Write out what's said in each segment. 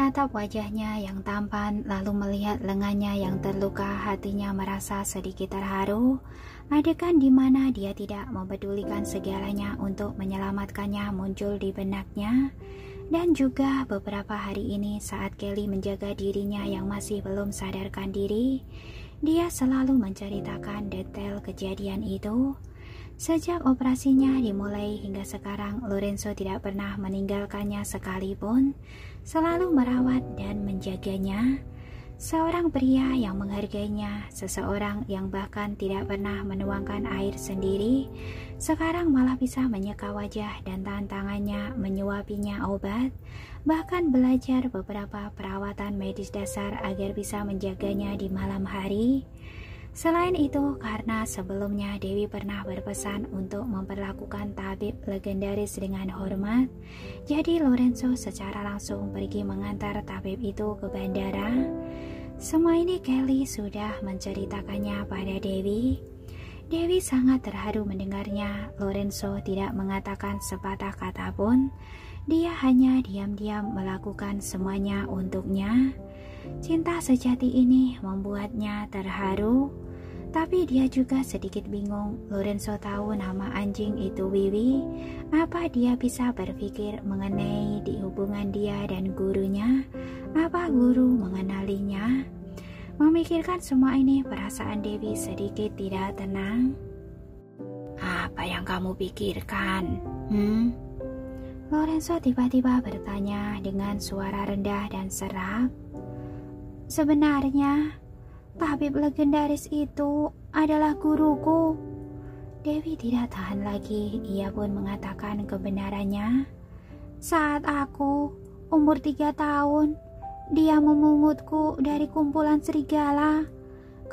menatap wajahnya yang tampan, lalu melihat lengannya yang terluka, hatinya merasa sedikit terharu. Adegan di mana dia tidak mempedulikan segalanya untuk menyelamatkannya muncul di benaknya. Dan juga beberapa hari ini saat Kelly menjaga dirinya yang masih belum sadarkan diri, dia selalu menceritakan detail kejadian itu. Sejak operasinya dimulai hingga sekarang, Lorenzo tidak pernah meninggalkannya sekalipun, selalu merawat dan menjaganya. Seorang pria yang menghargainya, seseorang yang bahkan tidak pernah menuangkan air sendiri, sekarang malah bisa menyeka wajah dan tangannya, menyuapinya obat, bahkan belajar beberapa perawatan medis dasar agar bisa menjaganya di malam hari. Selain itu, karena sebelumnya Dewi pernah berpesan untuk memperlakukan tabib legendaris dengan hormat, jadi Lorenzo secara langsung pergi mengantar tabib itu ke bandara. Semua ini Kelly sudah menceritakannya pada Dewi. Dewi sangat terharu mendengarnya. Lorenzo tidak mengatakan sepatah kata pun. Dia hanya diam-diam melakukan semuanya untuknya. Cinta sejati ini membuatnya terharu, tapi dia juga sedikit bingung. Lorenzo tahu nama anjing itu Wiwi. Apa dia bisa berpikir mengenai di hubungan dia dan gurunya? Apa guru mengenalinya? Memikirkan semua ini, perasaan Dewi sedikit tidak tenang. Apa yang kamu pikirkan? Lorenzo tiba-tiba bertanya dengan suara rendah dan serak. Sebenarnya, tabib legendaris itu adalah guruku. Dewi tidak tahan lagi, ia pun mengatakan kebenarannya. Saat aku umur 3 tahun, dia memungutku dari kumpulan serigala,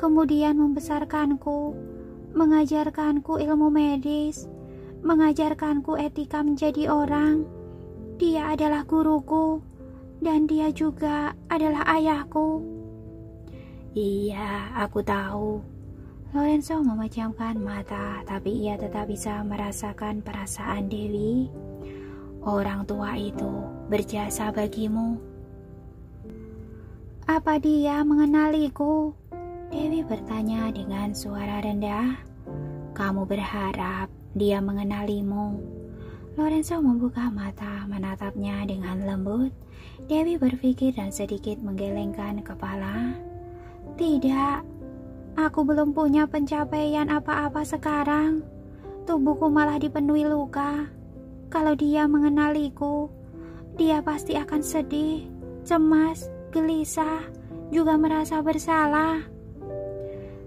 kemudian membesarkanku, mengajarkanku ilmu medis, mengajarkanku etika menjadi orang. Dia adalah guruku, dan dia juga adalah ayahku. Iya, aku tahu. Lorenzo memejamkan mata, tapi ia tetap bisa merasakan perasaan Dewi. Orang tua itu berjasa bagimu. Apa dia mengenaliku? Dewi bertanya dengan suara rendah. Kamu berharap dia mengenalimu? Lorenzo membuka mata, menatapnya dengan lembut. Dewi berpikir dan sedikit menggelengkan kepala. Tidak, aku belum punya pencapaian apa-apa sekarang. Tubuhku malah dipenuhi luka. Kalau dia mengenaliku, dia pasti akan sedih, cemas, gelisah, juga merasa bersalah.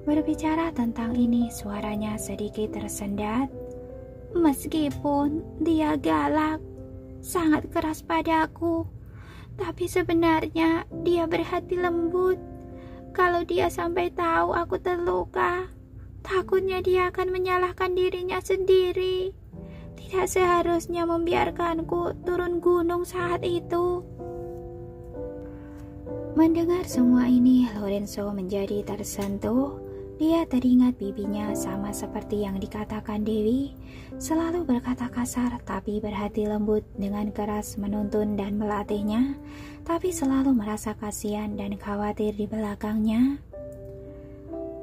Berbicara tentang ini, suaranya sedikit tersendat. Meskipun dia galak, sangat keras padaku, tapi sebenarnya dia berhati lembut. Kalau dia sampai tahu aku terluka, takutnya dia akan menyalahkan dirinya sendiri. Tidak seharusnya membiarkanku turun gunung saat itu. Mendengar semua ini, Lorenzo menjadi tersentuh. Dia teringat bibinya, sama seperti yang dikatakan Dewi, selalu berkata kasar tapi berhati lembut, dengan keras menuntun dan melatihnya, tapi selalu merasa kasihan dan khawatir di belakangnya.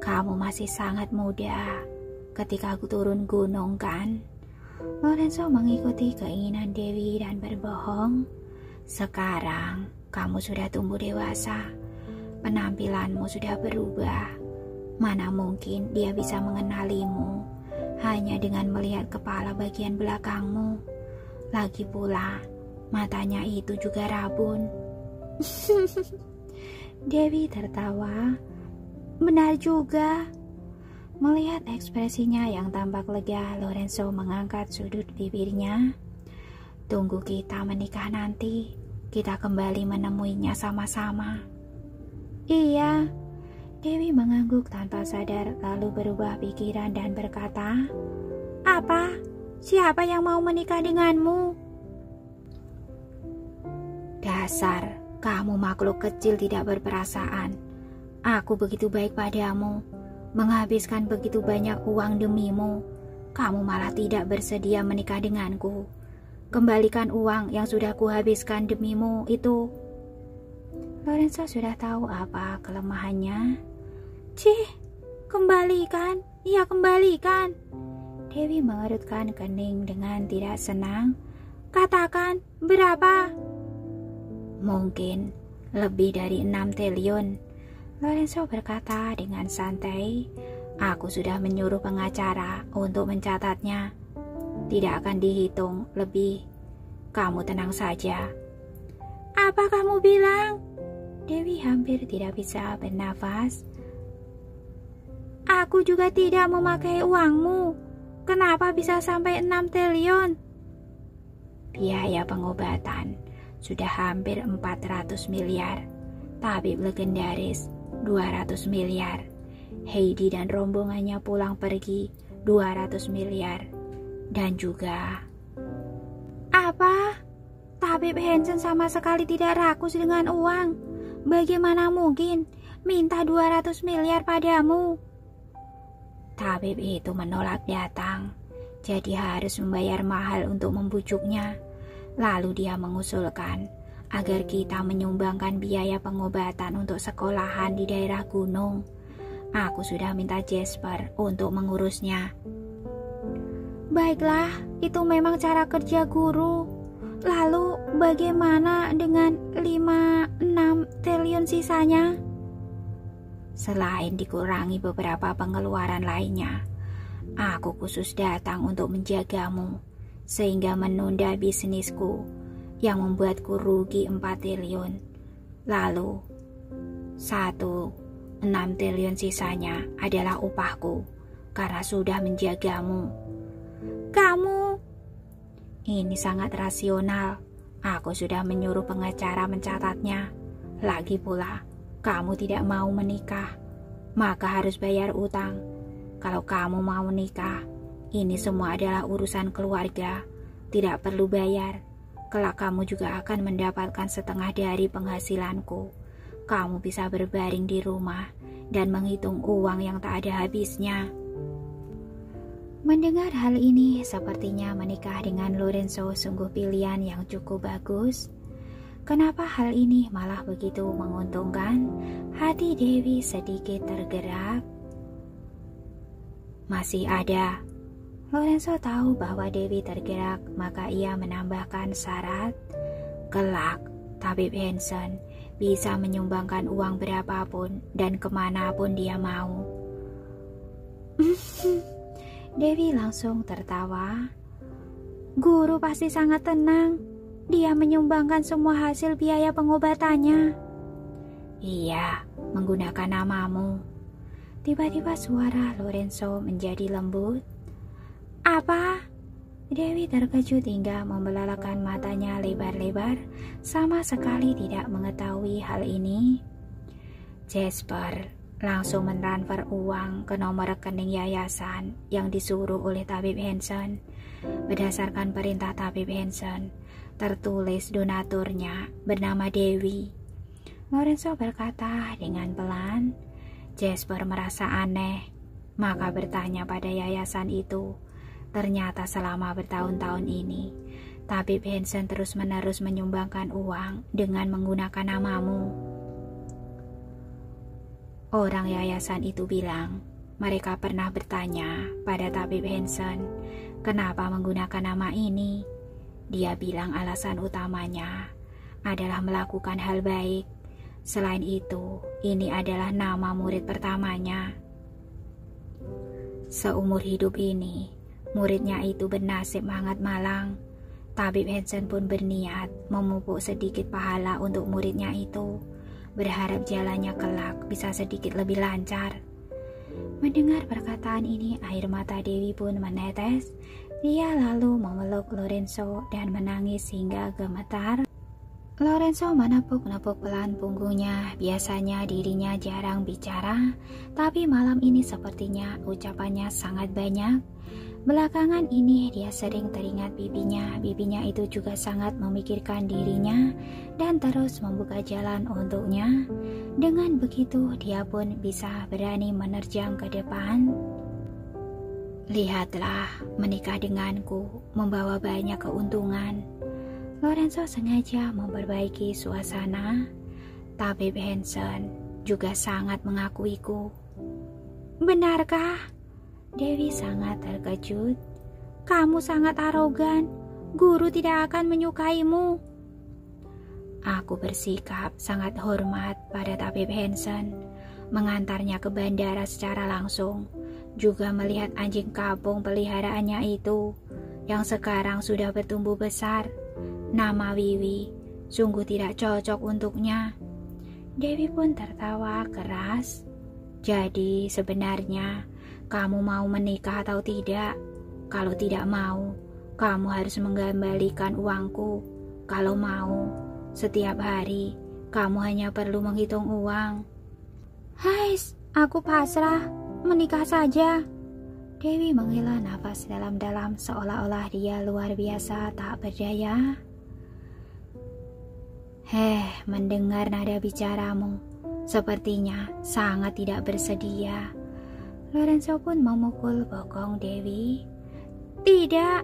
Kamu masih sangat muda ketika aku turun gunung, kan? Lorenzo mengikuti keinginan Dewi dan berbohong. Sekarang kamu sudah tumbuh dewasa, penampilanmu sudah berubah. Mana mungkin dia bisa mengenalimu hanya dengan melihat kepala bagian belakangmu. Lagi pula, matanya itu juga rabun. Dewi tertawa. Benar juga. Melihat ekspresinya yang tampak lega, Lorenzo mengangkat sudut bibirnya. Tunggu kita menikah nanti, kita kembali menemuinya sama-sama. Iya. Dewi mengangguk tanpa sadar, lalu berubah pikiran dan berkata, apa? Siapa yang mau menikah denganmu? Dasar, kamu makhluk kecil tidak berperasaan. Aku begitu baik padamu, menghabiskan begitu banyak uang demimu. Kamu malah tidak bersedia menikah denganku. Kembalikan uang yang sudah kuhabiskan demimu itu. Lorenzo sudah tahu apa kelemahannya. Cih, kembalikan, iya kembalikan. Dewi mengerutkan kening dengan tidak senang. Katakan, berapa? Mungkin lebih dari 6 triliun. Lorenzo berkata dengan santai. Aku sudah menyuruh pengacara untuk mencatatnya. Tidak akan dihitung lebih. Kamu tenang saja. Apa kamu bilang? Dewi hampir tidak bisa bernafas. Aku juga tidak memakai uangmu. Kenapa bisa sampai 6 triliun? Biaya pengobatan sudah hampir 400 miliar. Tabib legendaris 200 miliar. Heidi dan rombongannya pulang pergi 200 miliar. Dan juga... Apa? Tabib Hansen sama sekali tidak rakus dengan uang. Bagaimana mungkin minta 200 miliar padamu? Tabib itu menolak datang, jadi harus membayar mahal untuk membujuknya. Lalu dia mengusulkan agar kita menyumbangkan biaya pengobatan untuk sekolahan di daerah gunung. Aku sudah minta Jasper untuk mengurusnya. Baiklah, itu memang cara kerja guru. Lalu bagaimana dengan 5-6 triliun sisanya? Selain dikurangi beberapa pengeluaran lainnya, aku khusus datang untuk menjagamu, sehingga menunda bisnisku yang membuatku rugi 4 triliun. Lalu 6 triliun sisanya adalah upahku karena sudah menjagamu. Kamu, ini sangat rasional. Aku sudah menyuruh pengacara mencatatnya. Lagi pula, kamu tidak mau menikah, maka harus bayar utang. Kalau kamu mau menikah, ini semua adalah urusan keluarga, tidak perlu bayar. Kelak kamu juga akan mendapatkan setengah dari penghasilanku. Kamu bisa berbaring di rumah dan menghitung uang yang tak ada habisnya. Mendengar hal ini, sepertinya menikah dengan Lorenzo sungguh pilihan yang cukup bagus. Kenapa hal ini malah begitu menguntungkan? Hati Dewi sedikit tergerak. Masih ada. Lorenzo tahu bahwa Dewi tergerak, maka ia menambahkan syarat. Kelak, Tabib Hansen bisa menyumbangkan uang berapapun dan kemanapun dia mau. Dewi langsung tertawa. Guru pasti sangat tenang. Dia menyumbangkan semua hasil biaya pengobatannya. Iya, menggunakan namamu. Tiba-tiba suara Lorenzo menjadi lembut. Apa? Dewi terkejut hingga membelalakan matanya lebar-lebar, sama sekali tidak mengetahui hal ini. Jasper langsung mentransfer uang ke nomor rekening yayasan yang disuruh oleh Tabib Hansen. Berdasarkan perintah Tabib Hansen, tertulis donaturnya bernama Dewi. Lorenzo berkata dengan pelan. Jasper merasa aneh, maka bertanya pada yayasan itu. Ternyata selama bertahun-tahun ini, Tabib Hansen terus-menerus menyumbangkan uang dengan menggunakan namamu. Orang yayasan itu bilang, mereka pernah bertanya pada Tabib Hansen, kenapa menggunakan nama ini. Dia bilang alasan utamanya adalah melakukan hal baik. Selain itu, ini adalah nama murid pertamanya. Seumur hidup ini, muridnya itu bernasib sangat malang. Tabib Hansen pun berniat memupuk sedikit pahala untuk muridnya itu, berharap jalannya kelak bisa sedikit lebih lancar. Mendengar perkataan ini, air mata Dewi pun menetes. Dia lalu memeluk Lorenzo dan menangis hingga gemetar. Lorenzo menepuk-nepuk pelan punggungnya. Biasanya dirinya jarang bicara, tapi malam ini sepertinya ucapannya sangat banyak. Belakangan ini dia sering teringat bibinya. Bibinya itu juga sangat memikirkan dirinya dan terus membuka jalan untuknya. Dengan begitu dia pun bisa berani menerjang ke depan. Lihatlah, menikah denganku membawa banyak keuntungan. Lorenzo sengaja memperbaiki suasana. Tabib Hansen juga sangat mengakuiku. Benarkah? Dewi sangat terkejut. Kamu sangat arogan. Guru tidak akan menyukaimu. Aku bersikap sangat hormat pada Tabib Hansen, mengantarnya ke bandara secara langsung, juga melihat anjing kampung peliharaannya itu, yang sekarang sudah bertumbuh besar. Nama Wiwi sungguh tidak cocok untuknya. Dewi pun tertawa keras. Jadi sebenarnya kamu mau menikah atau tidak? Kalau tidak mau, kamu harus mengembalikan uangku. Kalau mau, setiap hari kamu hanya perlu menghitung uang. Hais, aku pasrah, menikah saja. Dewi menghela nafas dalam-dalam seolah-olah dia luar biasa tak berdaya. Mendengar nada bicaramu, sepertinya sangat tidak bersedia. Lorenzo pun memukul bokong Dewi. Tidak.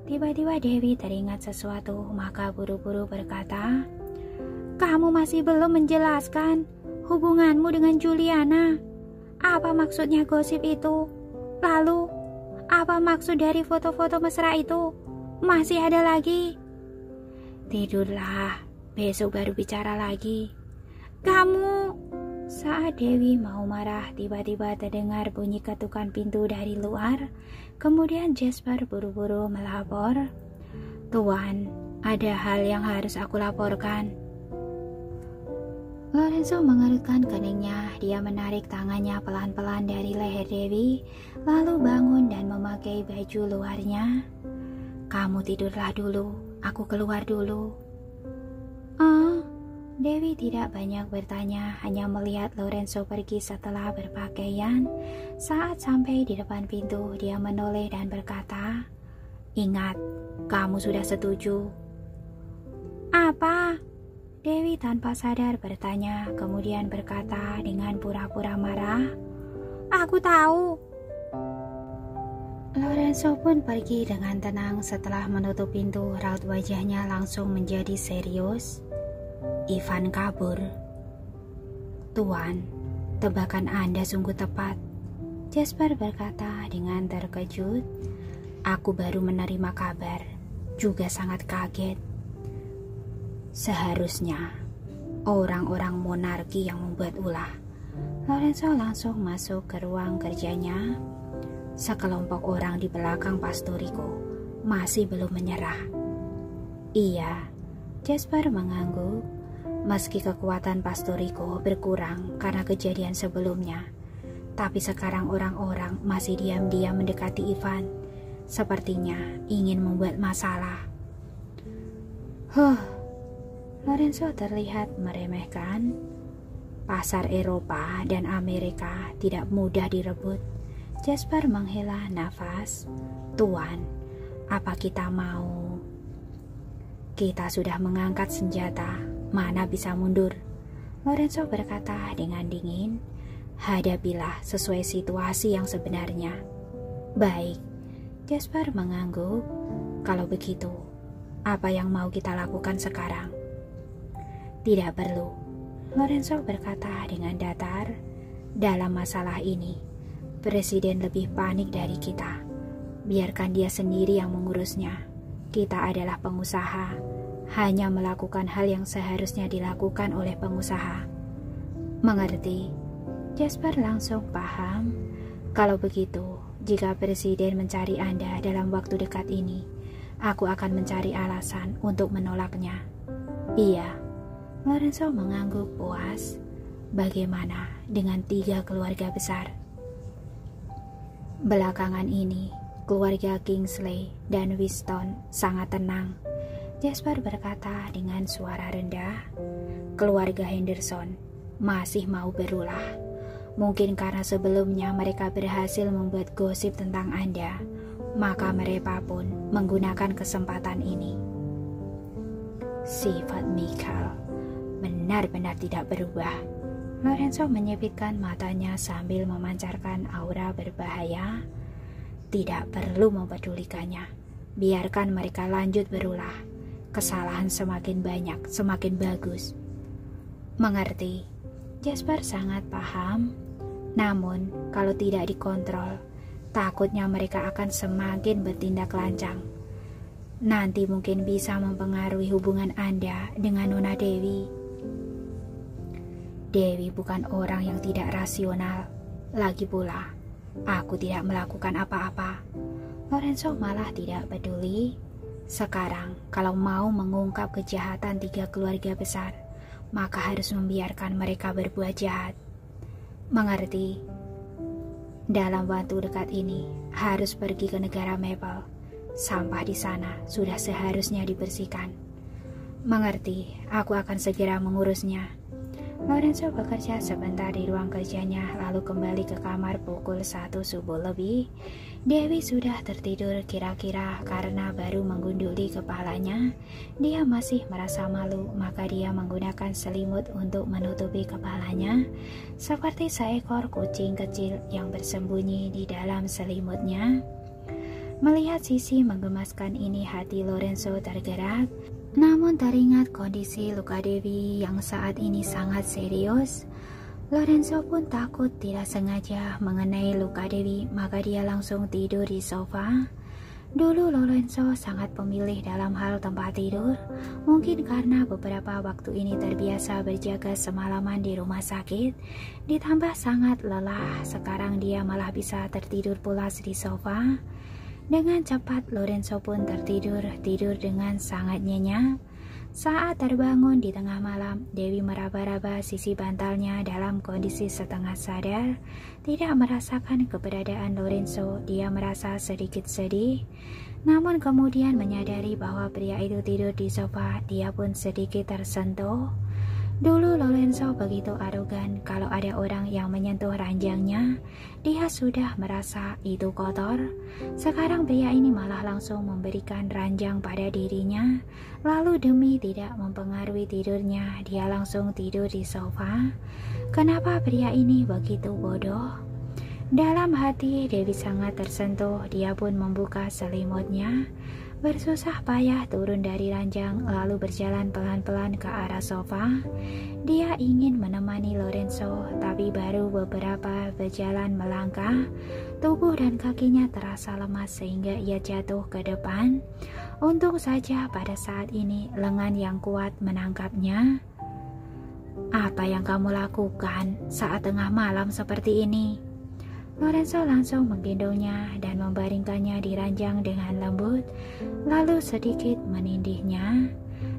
Tiba-tiba Dewi teringat sesuatu, maka buru-buru berkata, kamu masih belum menjelaskan hubunganmu dengan Juliana. Apa maksudnya gosip itu? Lalu, apa maksud dari foto-foto mesra itu? Masih ada lagi? Tidurlah, besok baru bicara lagi. Kamu... Saat Dewi mau marah, tiba-tiba terdengar bunyi ketukan pintu dari luar. Kemudian Jasper buru-buru melapor. Tuan, ada hal yang harus aku laporkan. Lorenzo mengerutkan keningnya. Dia menarik tangannya pelan-pelan dari leher Dewi, lalu bangun dan memakai baju luarnya. Kamu tidurlah dulu, aku keluar dulu. Dewi tidak banyak bertanya, hanya melihat Lorenzo pergi setelah berpakaian. Saat sampai di depan pintu, dia menoleh dan berkata, ingat, kamu sudah setuju. Apa? Dewi tanpa sadar bertanya, kemudian berkata dengan pura-pura marah, aku tahu. Lorenzo pun pergi dengan tenang. Setelah menutup pintu, raut wajahnya langsung menjadi serius. Ivan kabur. Tuan, tebakan Anda sungguh tepat. Jasper berkata dengan terkejut. Aku baru menerima kabar, juga sangat kaget. Seharusnya orang-orang monarki yang membuat ulah. Lorenzo langsung masuk ke ruang kerjanya. Sekelompok orang di belakang Pastorico masih belum menyerah. Iya, Jasper mengangguk. Meski kekuatan Pastorico berkurang karena kejadian sebelumnya, tapi sekarang orang-orang masih diam-diam mendekati Ivan. Sepertinya ingin membuat masalah. Lorenzo terlihat meremehkan. Pasar Eropa dan Amerika tidak mudah direbut. Jasper menghela nafas. Tuan, apa kita mau? Kita sudah mengangkat senjata. Mana bisa mundur? Lorenzo berkata dengan dingin. Hadapilah sesuai situasi yang sebenarnya. Baik, Jasper mengangguk. Kalau begitu, apa yang mau kita lakukan sekarang? Tidak perlu, Lorenzo berkata dengan datar. Dalam masalah ini, Presiden lebih panik dari kita. Biarkan dia sendiri yang mengurusnya. Kita adalah pengusaha, hanya melakukan hal yang seharusnya dilakukan oleh pengusaha. Mengerti? Jasper langsung paham. Kalau begitu, jika Presiden mencari Anda dalam waktu dekat ini, aku akan mencari alasan untuk menolaknya. Iya, Lorenzo mengangguk puas. Bagaimana dengan 3 keluarga besar? Belakangan ini, keluarga Kingsley dan Winston sangat tenang. Jasper berkata dengan suara rendah. Keluarga Henderson masih mau berulah. Mungkin karena sebelumnya mereka berhasil membuat gosip tentang Anda, maka mereka pun menggunakan kesempatan ini. Sifat Michael benar-benar tidak berubah. Lorenzo menyipitkan matanya sambil memancarkan aura berbahaya. Tidak perlu mempedulikannya. Biarkan mereka lanjut berulah. Kesalahan semakin banyak, semakin bagus. Mengerti. Jasper sangat paham. Namun, kalau tidak dikontrol, takutnya mereka akan semakin bertindak lancang. Nanti mungkin bisa mempengaruhi hubungan Anda dengan Nona Dewi. Dewi bukan orang yang tidak rasional. Lagi pula, aku tidak melakukan apa-apa. Lorenzo malah tidak peduli. Sekarang, kalau mau mengungkap kejahatan 3 keluarga besar, maka harus membiarkan mereka berbuat jahat. Mengerti? Dalam waktu dekat ini, harus pergi ke negara Maple. Sampah di sana sudah seharusnya dibersihkan. Mengerti, aku akan segera mengurusnya. Lorenzo bekerja sebentar di ruang kerjanya, lalu kembali ke kamar pukul 1 subuh lebih. Dewi sudah tertidur kira-kira karena baru menggunduli kepalanya. Dia masih merasa malu, maka dia menggunakan selimut untuk menutupi kepalanya, seperti seekor kucing kecil yang bersembunyi di dalam selimutnya. Melihat sisi menggemaskan ini, hati Lorenzo tergerak. Namun teringat kondisi luka Dewi yang saat ini sangat serius, Lorenzo pun takut tidak sengaja mengenai luka Dewi, maka dia langsung tidur di sofa. Dulu Lorenzo sangat pemilih dalam hal tempat tidur, mungkin karena beberapa waktu ini terbiasa berjaga semalaman di rumah sakit, ditambah sangat lelah, sekarang dia malah bisa tertidur pulas di sofa. Dengan cepat Lorenzo pun tidur dengan sangat nyenyak. Saat terbangun di tengah malam, Dewi meraba-raba sisi bantalnya dalam kondisi setengah sadar, tidak merasakan keberadaan Lorenzo. Dia merasa sedikit sedih, namun kemudian menyadari bahwa pria itu tidur di sofa. Dia pun sedikit tersentuh. Dulu Lorenzo begitu arogan, kalau ada orang yang menyentuh ranjangnya, dia sudah merasa itu kotor. Sekarang pria ini malah langsung memberikan ranjang pada dirinya, lalu demi tidak mempengaruhi tidurnya, dia langsung tidur di sofa. Kenapa pria ini begitu bodoh? Dalam hati Dewi sangat tersentuh, dia pun membuka selimutnya. Bersusah payah turun dari ranjang, lalu berjalan pelan-pelan ke arah sofa. Dia ingin menemani Lorenzo, tapi baru beberapa berjalan melangkah, tubuh dan kakinya terasa lemas sehingga ia jatuh ke depan. Untung saja pada saat ini lengan yang kuat menangkapnya. "Apa yang kamu lakukan saat tengah malam seperti ini?" Lorenzo langsung menggendongnya dan membaringkannya di ranjang dengan lembut, lalu sedikit menindihnya.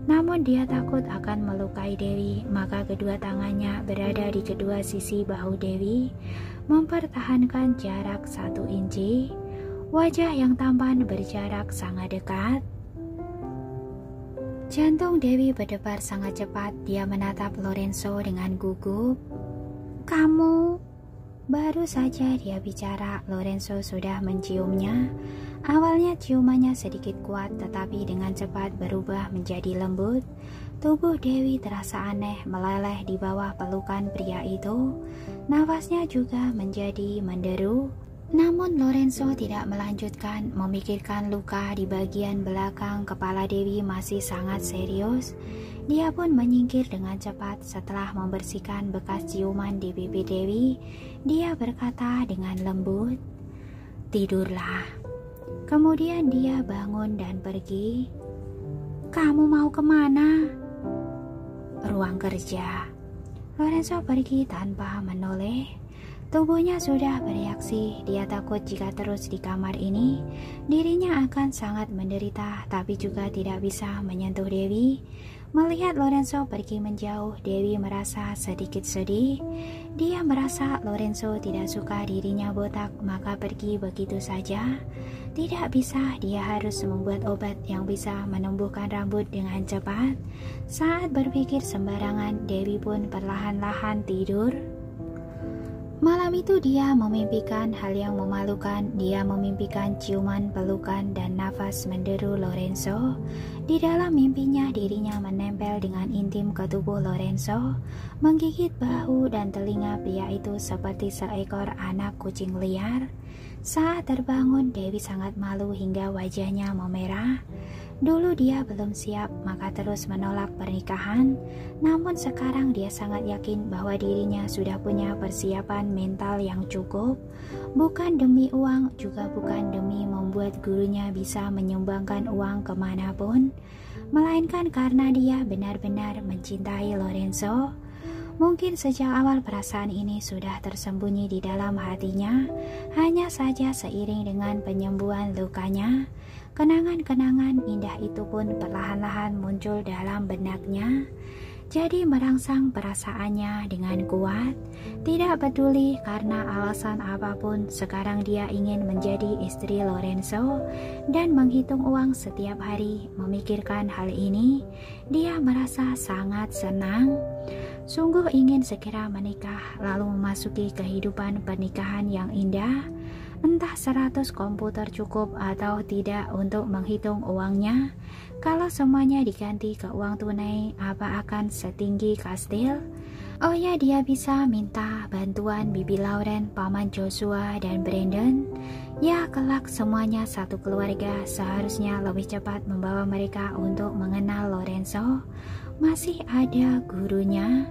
Namun dia takut akan melukai Dewi, maka kedua tangannya berada di kedua sisi bahu Dewi, mempertahankan jarak 1 inci. Wajah yang tampan berjarak sangat dekat. Jantung Dewi berdebar sangat cepat. Dia menatap Lorenzo dengan gugup. "Kamu..." Baru saja dia bicara, Lorenzo sudah menciumnya. Awalnya ciumannya sedikit kuat, tetapi dengan cepat berubah menjadi lembut. Tubuh Dewi terasa aneh, meleleh di bawah pelukan pria itu. Nafasnya juga menjadi menderu. Namun Lorenzo tidak melanjutkan, memikirkan luka di bagian belakang kepala Dewi masih sangat serius. Dia pun menyingkir dengan cepat. Setelah membersihkan bekas ciuman di pipi Dewi, dia berkata dengan lembut, "Tidurlah." Kemudian dia bangun dan pergi. "Kamu mau kemana?" "Ruang kerja." Lorenzo pergi tanpa menoleh. Tubuhnya sudah bereaksi. Dia takut jika terus di kamar ini, dirinya akan sangat menderita, tapi juga tidak bisa menyentuh Dewi. Melihat Lorenzo pergi menjauh, Dewi merasa sedikit sedih. Dia merasa Lorenzo tidak suka dirinya botak, maka pergi begitu saja. Tidak bisa, dia harus membuat obat yang bisa menumbuhkan rambut dengan cepat. Saat berpikir sembarangan, Dewi pun perlahan-lahan tidur. Malam itu dia memimpikan hal yang memalukan. Dia memimpikan ciuman, pelukan, dan nafas menderu Lorenzo. Di dalam mimpinya dirinya menempel dengan intim ke tubuh Lorenzo, menggigit bahu dan telinga pria itu seperti seekor anak kucing liar. Saat terbangun, Dewi sangat malu hingga wajahnya memerah. Dulu dia belum siap, maka terus menolak pernikahan. Namun sekarang dia sangat yakin bahwa dirinya sudah punya persiapan mental yang cukup. Bukan demi uang, juga bukan demi membuat gurunya bisa menyumbangkan uang kemanapun, melainkan karena dia benar-benar mencintai Lorenzo. Mungkin sejak awal perasaan ini sudah tersembunyi di dalam hatinya, hanya saja seiring dengan penyembuhan lukanya, kenangan-kenangan indah itu pun perlahan-lahan muncul dalam benaknya. Jadi merangsang perasaannya dengan kuat, tidak peduli karena alasan apapun. Sekarang dia ingin menjadi istri Lorenzo dan menghitung uang setiap hari. Memikirkan hal ini, dia merasa sangat senang. Sungguh ingin segera menikah, lalu memasuki kehidupan pernikahan yang indah. Entah 100 komputer cukup atau tidak untuk menghitung uangnya. Kalau semuanya diganti ke uang tunai, apa akan setinggi kastil? Oh ya, dia bisa minta bantuan Bibi Lauren, Paman Joshua, dan Brandon. Ya, kelak semuanya satu keluarga, seharusnya lebih cepat membawa mereka untuk mengenal Lorenzo. Masih ada gurunya.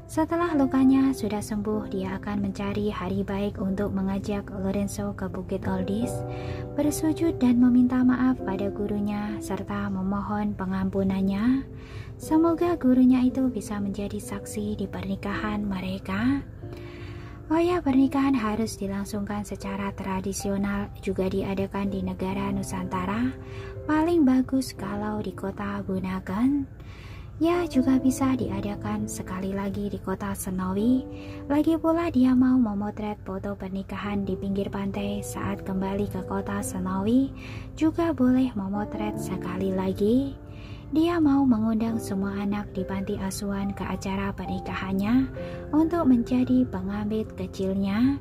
Setelah lukanya sudah sembuh, dia akan mencari hari baik untuk mengajak Lorenzo ke Bukit Oldies, bersujud dan meminta maaf pada gurunya, serta memohon pengampunannya. Semoga gurunya itu bisa menjadi saksi di pernikahan mereka. Oh ya, pernikahan harus dilangsungkan secara tradisional, juga diadakan di negara Nusantara. Paling bagus kalau di kota Bunaken. Ya, juga bisa diadakan sekali lagi di kota Senowi. Lagi pula dia mau memotret foto pernikahan di pinggir pantai saat kembali ke kota Senowi. Juga boleh memotret sekali lagi. Dia mau mengundang semua anak di panti asuhan ke acara pernikahannya untuk menjadi pengambil kecilnya.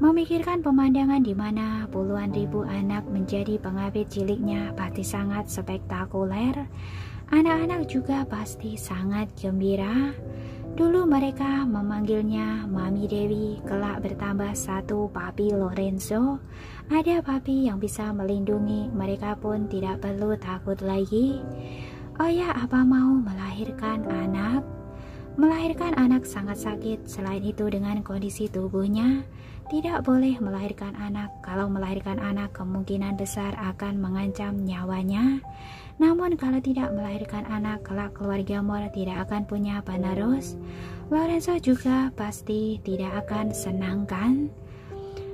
Memikirkan pemandangan di mana puluhan ribu anak menjadi pengambil ciliknya pasti sangat spektakuler. Anak-anak juga pasti sangat gembira. Dulu mereka memanggilnya Mami Dewi, kelak bertambah satu Papi Lorenzo. Ada papi yang bisa melindungi, mereka pun tidak perlu takut lagi. Oh ya, apa mau melahirkan anak? Melahirkan anak sangat sakit, selain itu dengan kondisi tubuhnya, tidak boleh melahirkan anak. Kalau melahirkan anak kemungkinan besar akan mengancam nyawanya. Namun kalau tidak melahirkan anak, kelak keluarga Moore tidak akan punya penerus. Lorenzo juga pasti tidak akan senang kan?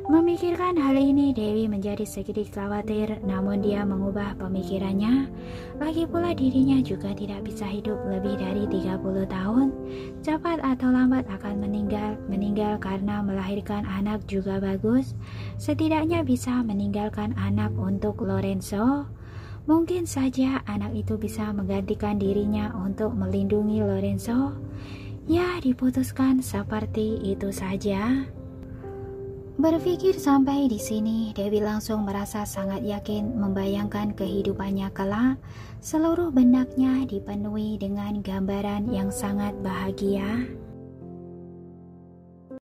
Memikirkan hal ini, Dewi menjadi sedikit khawatir, namun dia mengubah pemikirannya. Lagi pula dirinya juga tidak bisa hidup lebih dari 30 tahun. Cepat atau lambat akan meninggal karena melahirkan anak juga bagus. Setidaknya bisa meninggalkan anak untuk Lorenzo. Mungkin saja anak itu bisa menggantikan dirinya untuk melindungi Lorenzo. Ya, diputuskan seperti itu saja. Berpikir sampai di sini, Dewi langsung merasa sangat yakin membayangkan kehidupannya kelak. Seluruh benaknya dipenuhi dengan gambaran yang sangat bahagia.